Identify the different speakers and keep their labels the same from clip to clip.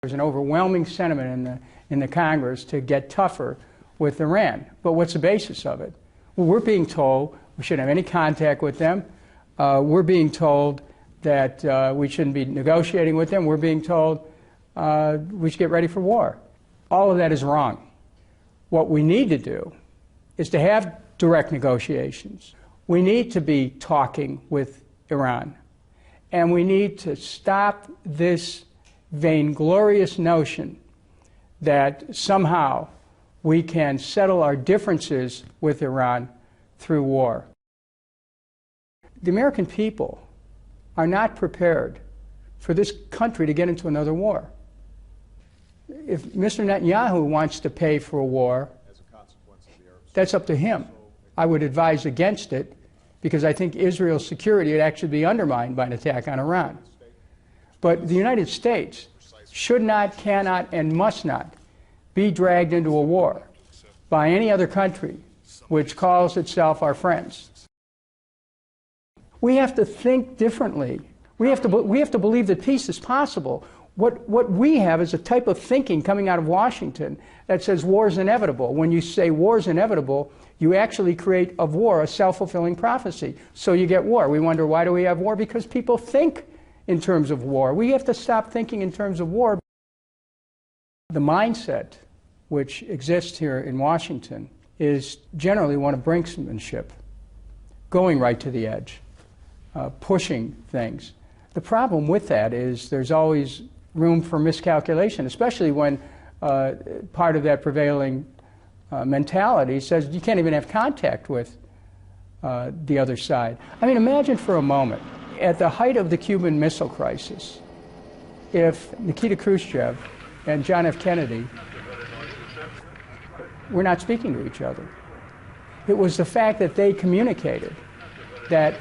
Speaker 1: There's an overwhelming sentiment in the Congress to get tougher with Iran. But what's the basis of it? Well, we're being told we shouldn't have any contact with them. We're being told that we shouldn't be negotiating with them. We're being told we should get ready for war. All of that is wrong. What we need to do is to have direct negotiations. We need to be talking with Iran. And we need to stop this vainglorious notion that somehow we can settle our differences with Iran through war. The American people are not prepared for this country to get into another war. If Mr. Netanyahu wants to pay for a war, that's up to him. I would advise against it because I think Israel's security would actually be undermined by an attack on Iran. But the United States should not, cannot, and must not be dragged into a war by any other country which calls itself our friends. We have to think differently. We have to believe that peace is possible. What we have is a type of thinking coming out of Washington that says war is inevitable. When you say war is inevitable, you actually create of war a self-fulfilling prophecy. So you get war. We wonder, why do we have war? Because people think in terms of war. We have to stop thinking in terms of war. The mindset which exists here in Washington is generally one of brinksmanship, going right to the edge, pushing things. The problem with that is there's always room for miscalculation, especially when part of that prevailing mentality says you can't even have contact with the other side. I mean, imagine for a moment, at the height of the Cuban Missile Crisis, if Nikita Khrushchev and John F. Kennedy were not speaking to each other. It was the fact that they communicated that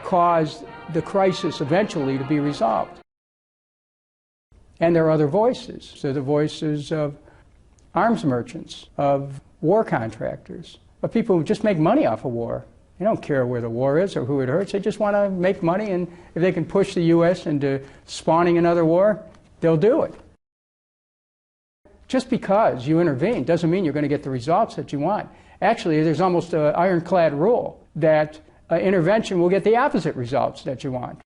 Speaker 1: caused the crisis eventually to be resolved. And there are other voices. There are the voices of arms merchants, of war contractors, of people who just make money off of war. They don't care where the war is or who it hurts. They just want to make money, and if they can push the U.S. into spawning another war, they'll do it. Just because you intervene doesn't mean you're going to get the results that you want. Actually, there's almost an ironclad rule that intervention will get the opposite results that you want.